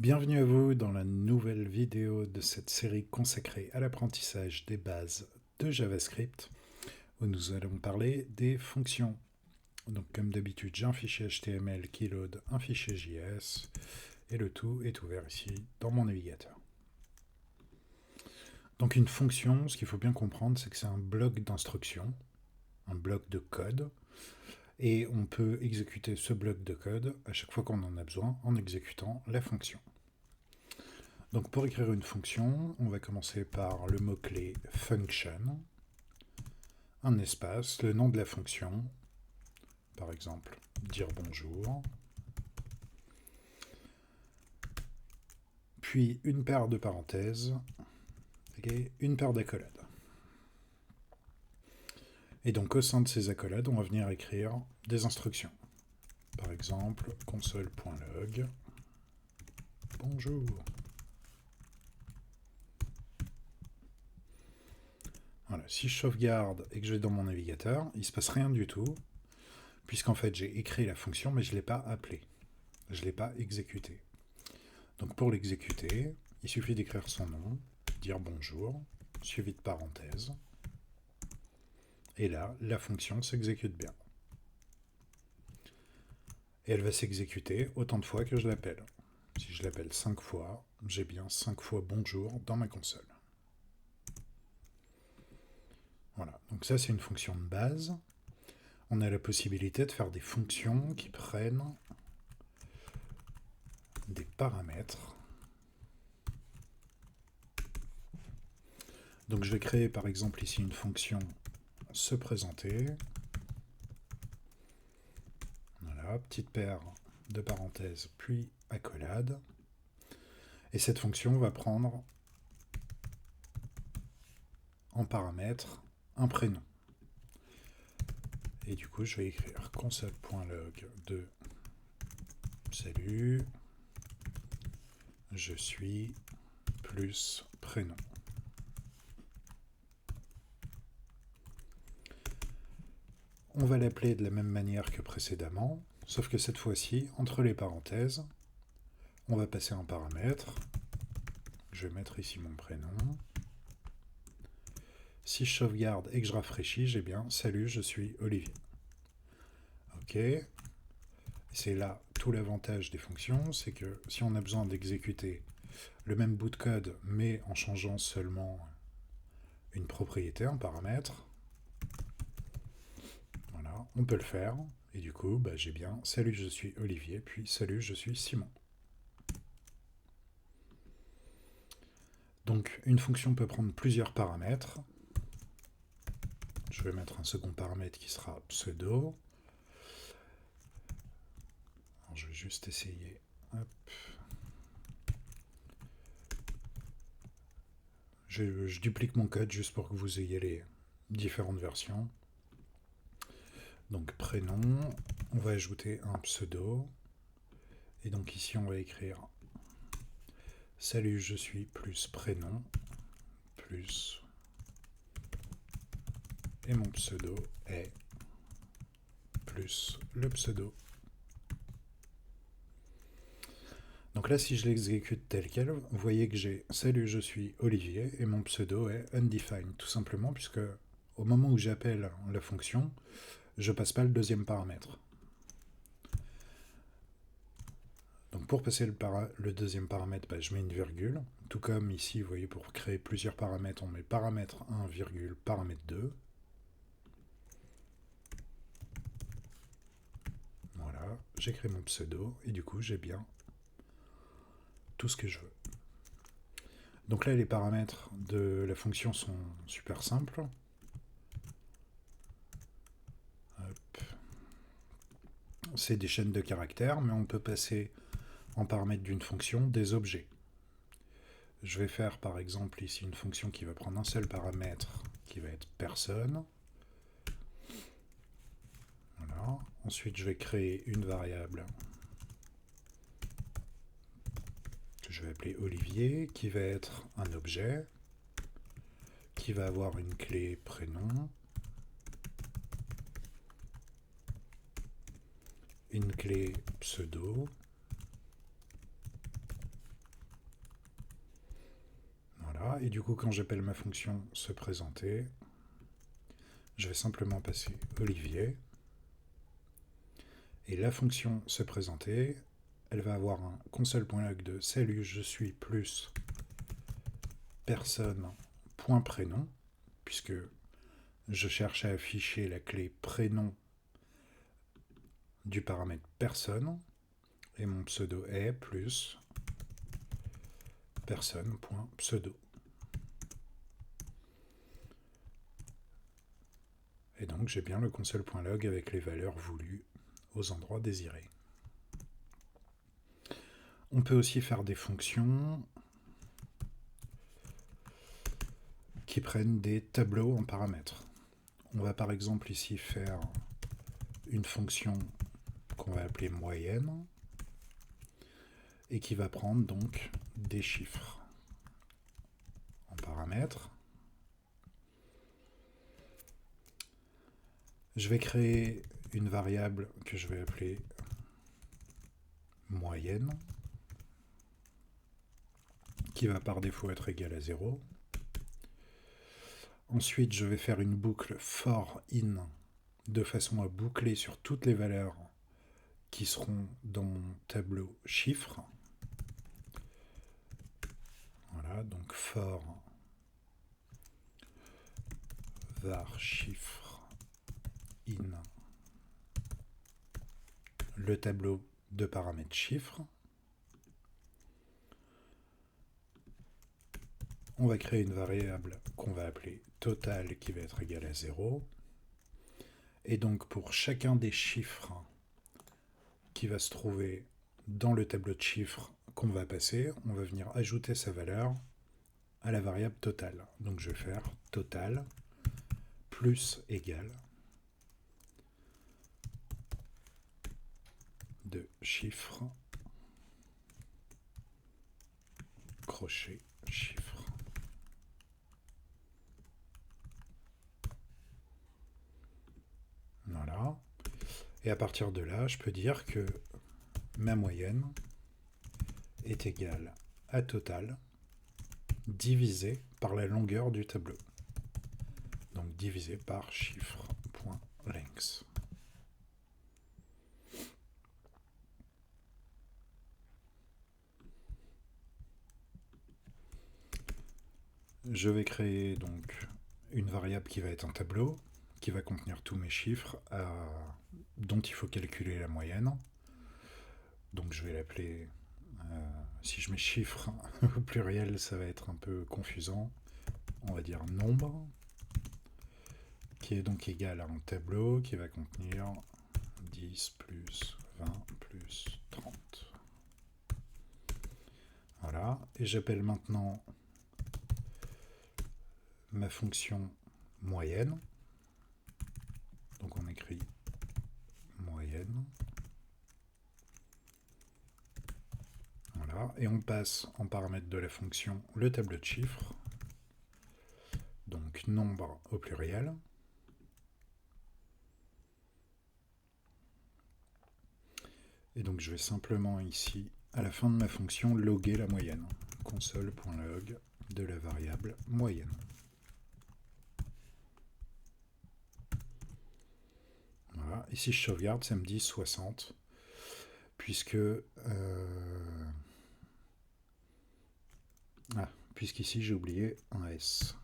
Bienvenue à vous dans la nouvelle vidéo de cette série consacrée à l'apprentissage des bases de JavaScript, où nous allons parler des fonctions. Donc comme d'habitude, j'ai un fichier HTML qui load un fichier JS, et le tout est ouvert ici dans mon navigateur. Donc une fonction, ce qu'il faut bien comprendre, c'est que c'est un bloc d'instructions, un bloc de code, et on peut exécuter ce bloc de code à chaque fois qu'on en a besoin en exécutant la fonction. Donc pour écrire une fonction, on va commencer par le mot-clé function, un espace, le nom de la fonction, par exemple dire bonjour, puis une paire de parenthèses et une paire d'accolades. Et donc au sein de ces accolades, on va venir écrire des instructions. Par exemple, console.log, bonjour. Voilà, si je sauvegarde et que je vais dans mon navigateur, il ne se passe rien du tout, puisqu'en fait j'ai écrit la fonction, mais je ne l'ai pas appelée. Je ne l'ai pas exécutée. Donc pour l'exécuter, il suffit d'écrire son nom, dire bonjour, suivi de parenthèses, et là, la fonction s'exécute bien. Et elle va s'exécuter autant de fois que je l'appelle. Si je l'appelle 5 fois, j'ai bien 5 fois bonjour dans ma console. Voilà, donc ça c'est une fonction de base. On a la possibilité de faire des fonctions qui prennent des paramètres. Donc je vais créer par exemple ici une fonction se présenter. Voilà, petite paire de parenthèses, puis accolade. Et cette fonction va prendre en paramètre un prénom. Et du coup, je vais écrire console.log de salut, je suis plus prénom. On va l'appeler de la même manière que précédemment, sauf que cette fois-ci, entre les parenthèses, on va passer un paramètre. Je vais mettre ici mon prénom. Si je sauvegarde et que je rafraîchis, j'ai bien « Salut, je suis Olivier ». Ok. C'est là tout l'avantage des fonctions, c'est que si on a besoin d'exécuter le même bout de code, mais en changeant seulement une propriété, un paramètre, voilà, on peut le faire. Et du coup, j'ai bien « Salut, je suis Olivier », puis « Salut, je suis Simon ». Donc, une fonction peut prendre plusieurs paramètres. Je vais mettre un second paramètre qui sera pseudo. Alors, je vais juste essayer. Hop. Je duplique mon code juste pour que vous ayez les différentes versions. Donc prénom, on va ajouter un pseudo. Et donc ici, on va écrire salut, je suis plus prénom, plus. Et mon pseudo est plus le pseudo. Donc là, si je l'exécute tel quel, vous voyez que j'ai salut, je suis Olivier, et mon pseudo est undefined, tout simplement, puisque au moment où j'appelle la fonction, je passe pas le deuxième paramètre. Donc pour passer le deuxième paramètre, je mets une virgule. Tout comme ici, vous voyez, pour créer plusieurs paramètres, on met paramètre 1, virgule, paramètre 2. Voilà, j'ai créé mon pseudo, et du coup, j'ai bien tout ce que je veux. Donc là, les paramètres de la fonction sont super simples. C'est des chaînes de caractères, mais on peut passer en paramètre d'une fonction des objets. Je vais faire par exemple ici une fonction qui va prendre un seul paramètre, qui va être personne. Voilà. Ensuite, je vais créer une variable que je vais appeler Olivier, qui va être un objet, qui va avoir une clé prénom, une clé pseudo, Voilà, et du coup quand j'appelle ma fonction se présenter, je vais simplement passer Olivier. Et la fonction se présenter, elle va avoir un console.log de salut, je suis plus personne.prénom, puisque je cherche à afficher la clé prénom du paramètre personne, et mon pseudo est plus personne.pseudo. Et donc j'ai bien le console.log avec les valeurs voulues aux endroits désirés. On peut aussi faire des fonctions qui prennent des tableaux en paramètres. On va par exemple ici faire une fonction qu'on va appeler moyenne et qui va prendre donc des chiffres en paramètres. Je vais créer une variable que je vais appeler moyenne qui va par défaut être égale à 0. Ensuite, je vais faire une boucle for in de façon à boucler sur toutes les valeurs qui seront dans mon tableau chiffres. Voilà, donc for var chiffre in le tableau de paramètres chiffres. On va créer une variable qu'on va appeler total qui va être égale à 0. Et donc pour chacun des chiffres qui va se trouver dans le tableau de chiffres qu'on va passer, on va venir ajouter sa valeur à la variable total. Donc je vais faire total plus égal de chiffres crochet chiffres. Voilà. Et à partir de là, je peux dire que ma moyenne est égale à total divisé par la longueur du tableau. Donc divisé par chiffre.length. Je vais créer donc une variable qui va être un tableau, qui va contenir tous mes chiffres, dont il faut calculer la moyenne. Donc je vais l'appeler, si je mets chiffre au pluriel, ça va être un peu confusant. On va dire nombre, qui est donc égal à un tableau qui va contenir 10 plus 20 plus 30. Voilà, et j'appelle maintenant ma fonction moyenne. Donc on écrit moyenne. Voilà, et on passe en paramètre de la fonction le tableau de chiffres. Donc nombre au pluriel. Et donc je vais simplement ici, à la fin de ma fonction, loguer la moyenne. Console.log de la variable moyenne. Voilà, et si je sauvegarde, ça me dit 60, puisque puisqu'ici j'ai oublié un S.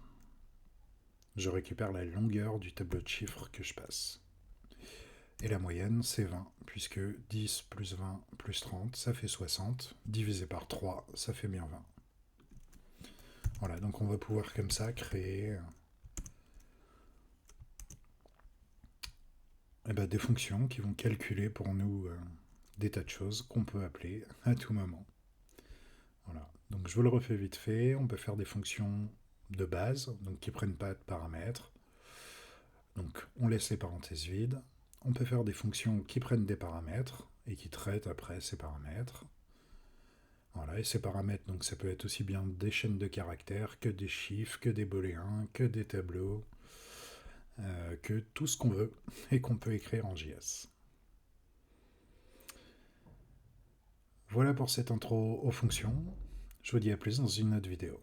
Je récupère la longueur du tableau de chiffres que je passe. Et la moyenne, c'est 20, puisque 10 plus 20 plus 30, ça fait 60. Divisé par 3, ça fait bien 20. Voilà, donc on va pouvoir comme ça créer des fonctions qui vont calculer pour nous des tas de choses qu'on peut appeler à tout moment. Voilà, donc je vous le refais vite fait. On peut faire des fonctions de base, donc qui ne prennent pas de paramètres. Donc on laisse les parenthèses vides. On peut faire des fonctions qui prennent des paramètres et qui traitent après ces paramètres. Voilà, et ces paramètres, donc ça peut être aussi bien des chaînes de caractères, que des chiffres, que des booléens, que des tableaux, que tout ce qu'on veut et qu'on peut écrire en JS. Voilà pour cette intro aux fonctions. Je vous dis à plus dans une autre vidéo.